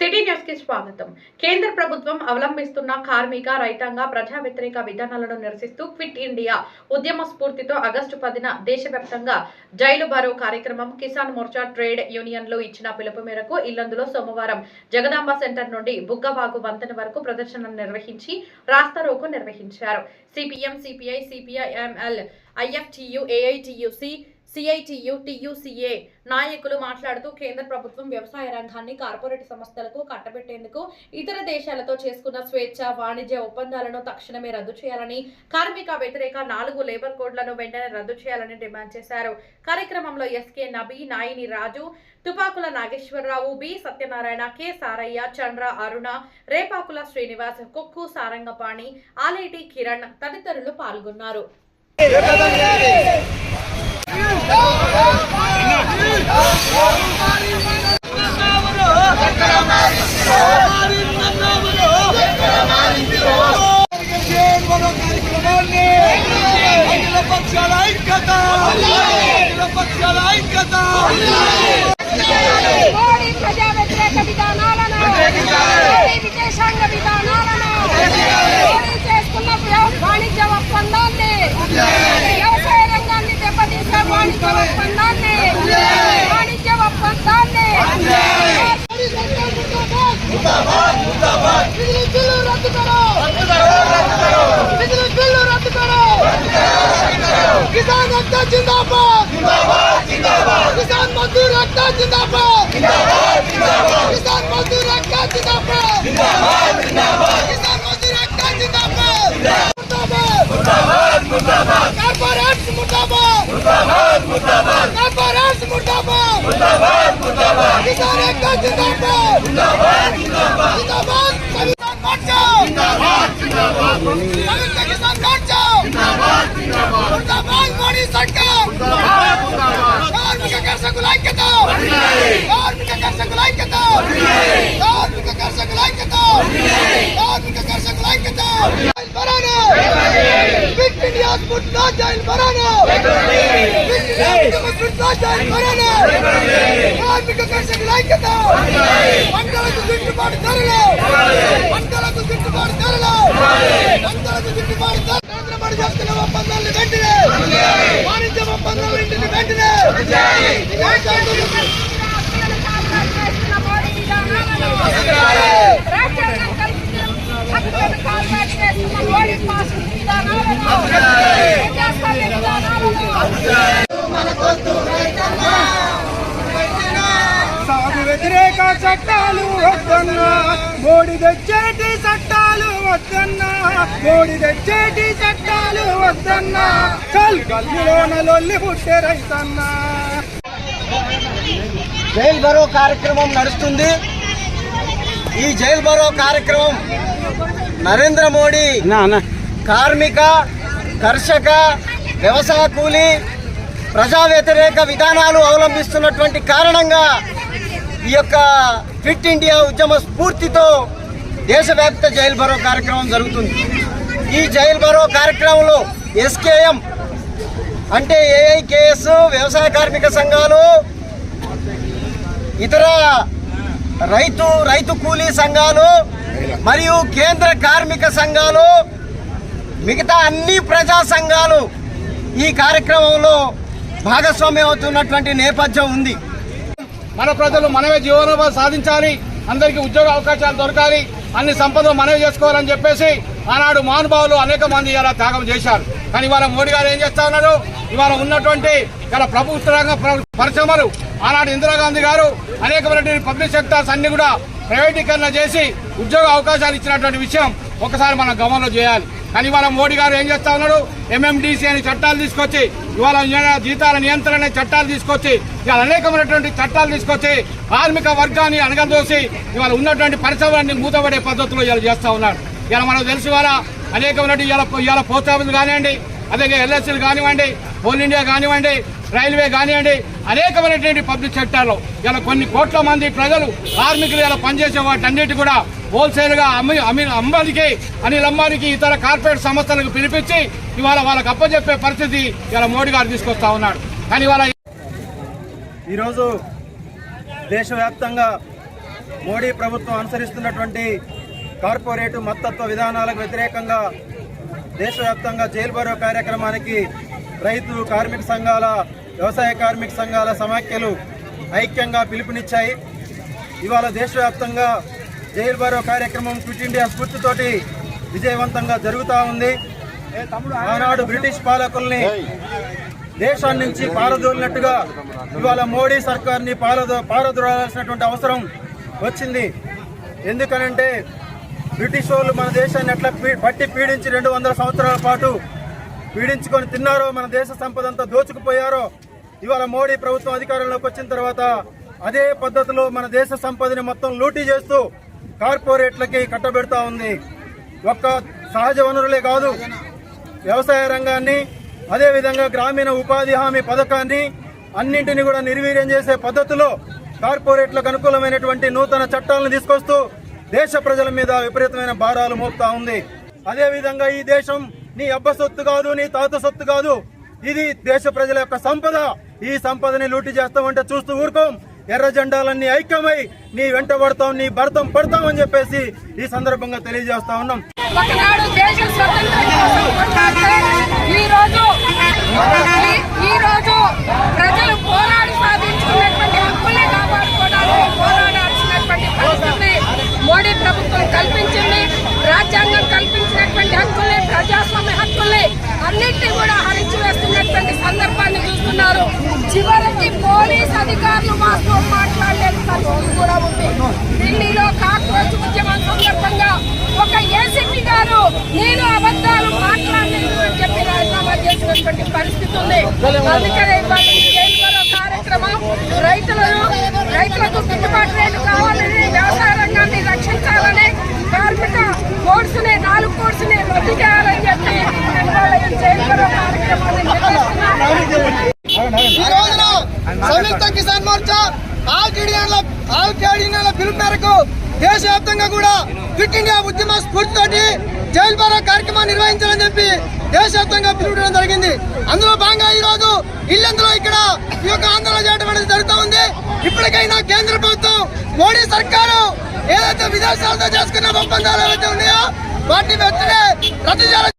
City news కి స్వాగతం. కేంద్ర ప్రభుత్వం అవలంబిస్తున్న కార్మిక, రైతాంగ, ప్రజా వ్యతిరేక విధానాలను నిరసిస్తూ క్విట్ ఇండియా ఉద్యమ స్ఫూర్తితో ఆగస్టు 10న దేశవ్యాప్తంగా జైలు బరో కార్యక్రమం కిసాన్ మోర్చా ట్రేడ్ యూనియన్లు ఇచ్చిన పిలుపు మేరకు ఇల్లందులో సోమవారం జగదాంబ సెంటర్ నుండి బుగ్గవాగు వంతెన వరకు ప్రదర్శన నిర్వహించి రాస్తారోకో నిర్వహించారు. CPM, CPI, CPIML, IFTU, AITUC, CITU, TUCA నాయకులు మాట్లాడుతూ కేంద్ర ప్రభుత్వం వ్యవసాయ రంగాన్ని కార్పొరేట్ సంస్థలకు కట్టబెట్టేందుకు ఇతర దేశాలతో చేసుకున్న స్వేచ్ఛ వాణిజ్య ఒప్పందాలను తక్షణమే రద్దు చేయాలని, కార్మిక వ్యతిరేక 4 లేబర్ కోడ్లను వెంటనే రద్దు చేయాలని డిమాండ్ చేశారు. కార్యక్రమంలో ఎస్కే నబీ, నాయిని రాజు, తుపాకుల నాగేశ్వరరావు, బి సత్యనారాయణ, కె సారయ్య, చంద్ర, అరుణ, రేపాకుల శ్రీనివాస్, కుక్కు సారంగపాణి, ఆలేటి కిరణ్ తదితరులు పాల్గొన్నారు. ప్రజా వ్యతిరేక విధానాలను, విదేశాంగ విధానాలను, చేసుకున్న వాణిజ్య ఒప్పందాన్ని, వ్యవసాయ రంగాన్ని దెబ్బతీసే వాణిజ్య ఒప్పందాన్ని किसान एकता जिंदाबाद, किसान मजदूर एकता जिंदाबाद, किसान मजदूर एकता जिंदाबाद, किसान मजदूर एकता जिंदाबाद, कारपोरेट मुर्दाबाद, कारपोरेट मुर्दाबाद, किसान एकता जिंदाबाद, जिंदाबाद किसान मोर्चा, किसान मोर्चा, मुर्दाबाद मोदी सरकार, कार्मिक कर्षकुల ఐక్యత, కార్మిక कर्षकुల ఐక్యత, కార్మిక कर्षकुల ఐక్యత, కార్మిక कर्षकुల ఐక్యత, బరానా క్విట్ ఇండియా స్ఫూర్తితో జైలు బరానా, జైలు బరానా, కార్మిక कर्षकुల ఐక్యత, పంటలకు గిట్టుబాటు ధరలు, పంటలకు గిట్టుబాటు ధరలు, పంటలకు గిట్టుబాటు ధరలు, చేస్తున్న ఒప్పందాలను వెంటనే, వాణిజ్య ఒప్పందాలన్నింటినీ వెంటనే, సాగు వ్యతిరేక చట్టాలు వద్దన్నా, మోడీ తెచ్చేటి చట్టాలు వద్దన్నా, మోడీ తెచ్చేటి చట్టాలు వద్దన్నా, చల్ గల్లీలోన లొల్లి పుట్టే రైతన్నా. జైల్ బరో కార్యక్రమం నడుస్తుంది. ఈ జైల్ బరో కార్యక్రమం నరేంద్ర మోడీ కార్మిక, కర్షక, వ్యవసాయ కూలీ, ప్రజా వ్యతిరేక విధానాలు అవలంబిస్తున్నటువంటి కారణంగా ఈ యొక్క ఫిట్ ఇండియా ఉద్యమ స్ఫూర్తితో దేశవ్యాప్త జైల్ బరో కార్యక్రమం జరుగుతుంది. ఈ జైల్ బరో కార్యక్రమంలో ఎస్కేఎం అంటే ఏఐకేఎస్, వ్యవసాయ కార్మిక సంఘాలు, ఇతర రైతు కూలీ సంఘాలు మరియు కేంద్ర కార్మిక సంఘాలు, మిగతా అన్ని ప్రజా సంఘాలు ఈ కార్యక్రమంలో భాగస్వామ్యం అవుతున్నటువంటి నేపథ్యం ఉంది. మన ప్రజలు మనమే జీవనోపాధి సాధించాలి, అందరికీ ఉద్యోగ అవకాశాలు దొరకాలి, అన్ని సంపదలు మనమే చేసుకోవాలని చెప్పేసి ఆనాడు మహానుభావులు అనేక మంది ఇలా త్యాగం చేశారు. కానీ ఇవాళ మోడీ గారు ఏం చేస్తా ఉన్నారు, ఇవాళ ఉన్నటువంటి ఇలా ప్రభుత్వ రంగ పరిశ్రమలు, ఆనాడు ఇందిరాగాంధీ గారు అనేకమైనటువంటి పబ్లిక్ సెక్టార్స్ అన్ని కూడా ప్రైవేటీకరణ చేసి ఉద్యోగ అవకాశాలు ఇచ్చినటువంటి విషయం ఒకసారి మనం గమనంలో చేయాలి. కానీ ఇవాళ మోడీ గారు ఏం చేస్తా ఉన్నాడు, ఎంఎండిసి అని చట్టాలు తీసుకొచ్చి, ఇవాళ జీతాల నియంత్రణ చట్టాలు తీసుకొచ్చి, ఇవాళ అనేకమైనటువంటి చట్టాలు తీసుకొచ్చి కార్మిక వర్గాన్ని అణగదోసి ఇవాళ ఉన్నటువంటి పరిశ్రమలన్నీ మూతపడే పద్ధతిలో ఇలా చేస్తా ఉన్నాడు. ఇలా మనకు తెలిసి ఇవాళ అనేకమైనటువంటి ఇవాళ పోస్ట్ ఆఫీసులు కానివ్వండి, అదే ఎల్ఐసీలు కానివ్వండి, కోల్ ఇండియా కానివ్వండి, రైల్వే కానివ్వండి, అనేకమైనటువంటి పబ్లిక్ సెక్టార్లో ఇలా కొన్ని కోట్ల మంది ప్రజలు, కార్మికులు ఇలా పనిచేసే వాటన్నిటి కూడా హోల్సేల్ గా అమ్మానికి, అనిల్ అంబానీకి, ఇతర కార్పొరేట్ సంస్థలకు పిలిపించి ఇవాళ వాళ్ళకి అప్పచెప్పే పరిస్థితి ఇలా మోడీ గారు తీసుకొస్తా ఉన్నాడు. కానీ ఇవాళ ఈరోజు దేశవ్యాప్తంగా మోడీ ప్రభుత్వం అనుసరిస్తున్నటువంటి కార్పొరేట్ మత్తత్వ విధానాలకు వ్యతిరేకంగా దేశవ్యాప్తంగా జైలు భరో కార్యక్రమానికి రైతు కార్మిక సంఘాల వ్యవసాయ కార్మిక సంఘాల సమాఖ్యలు ఐక్యంగా పిలుపునిచ్చాయి. ఇవాళ దేశవ్యాప్తంగా జైలు భరో కార్యక్రమం క్విట్ ఇండియా స్ఫూర్తితోటి విజయవంతంగా జరుగుతూ ఉంది. ఆనాడు బ్రిటిష్ పాలకుల్ని దేశాన్ని నుంచి పారదోలినట్టుగా ఇవాళ మోడీ సర్కార్ని పారదోలాల్సినటువంటి అవసరం వచ్చింది. ఎందుకనంటే బ్రిటిష్ వాళ్ళు మన దేశాన్ని ఎట్లా పట్టి పీడించి 200 సంవత్సరాల పాటు పీడించుకొని తిన్నారో, మన దేశ సంపద అంతా దోచుకుపోయారో, ఇవాళ మోడీ ప్రభుత్వం అధికారంలోకి వచ్చిన తర్వాత అదే పద్ధతిలో మన దేశ సంపదని మొత్తం లూటీ చేస్తూ కార్పొరేట్లకి కట్టబెడతా ఉంది. ఒక్క సహజ వనరులే కాదు, వ్యవసాయ రంగాన్ని, అదేవిధంగా గ్రామీణ ఉపాధి హామీ పథకాన్ని అన్నింటినీ కూడా నిర్వీర్యం చేసే పద్ధతిలో కార్పొరేట్లకు అనుకూలమైనటువంటి నూతన చట్టాలను తీసుకొస్తూ దేశ ప్రజల మీద విపరీతమైన భారాలు మోపుతా ఉంది. అదేవిధంగా ఈ దేశం నీ అబ్బ సొత్తు కాదు, నీ తాత సొత్తు కాదు, ఇది దేశ ప్రజల యొక్క సంపద. ఈ సంపదని లూటీ చేస్తామంటే చూస్తూ ఊరుకోం. ఎర్ర జెండాలన్నీ ఐక్యమై నీ వెంట పడతాం, నీ భర్తం పడతామని చెప్పేసి ఈ సందర్భంగా తెలియజేస్తా ఉన్నాం. ఒకనాడు దేశ స్వతంత్రం కోసం కొట్లాడితే ఈ రోజు ప్రజలు పోరాడి సాధించుకున్నటువంటి హక్కుల్ని కాపాడుకోవడానికి పోరాడాల్సినటువంటి పరిస్థితి మోడీ ప్రభుత్వం కల్పించింది. రాజ్యాంగం కల్పించినటువంటి హక్కుల్ని, ప్రజాస్వామ్య హక్కుల్ని అన్నింటినీ కూడా హరించి వేస్తున్నటువంటి సందర్భాన్ని చూస్తున్నారు. చివరికి పోలీస్ అధికారులు మాతో మాట్లాడలేని పరిస్థితి కూడా ఉంది. ఢిల్లీలో కాక్రోచ్ ఉద్యమం సందర్భంగా ఒక ఏసీపీ గారు నేను అబద్ధాలు మాట్లాడలేదు అని చెప్పి రాజీనామా చేసినటువంటి పరిస్థితి ఉంది. అందుకనే జైలు భరో కార్యక్రమం రైతులకు గిట్టుబాటు రేటు కావాలని, వ్యవసాయ రంగాన్ని రక్షించాలని, కార్మిక కోర్సుని 4 కోర్సుని రద్దు చేయాలని చెప్పి జైలు భరో కార్యక్రమాన్ని నిర్వహిస్తున్నారు. ఈ రోజున సంయుక్త కిసాన్ మోర్చా ఆల్ ట్రేడ్ యూనియన్ల పిలుపు మేరకు దేశవ్యాప్తంగా కూడా క్విట్ ఇండియా ఉద్యమ స్ఫూర్తితోటి జైలు భరో కార్యక్రమాన్ని నిర్వహించాలని చెప్పి దేశవ్యాప్తంగా పిలుపుకోవడం జరిగింది. అందులో భాగంగా ఈ రోజు ఇల్లందులో ఇక్కడ ఈ యొక్క ఆందోళన చేయడం అనేది జరుగుతూ ఉంది. ఇప్పటికైనా కేంద్ర ప్రభుత్వం మోడీ సర్కారు ఏదైతే విదేశాలతో చేసుకున్న ఒప్పందాలు ఏవైతే ఉన్నాయో వాటిని వెంటనే రద్దు చేయాలని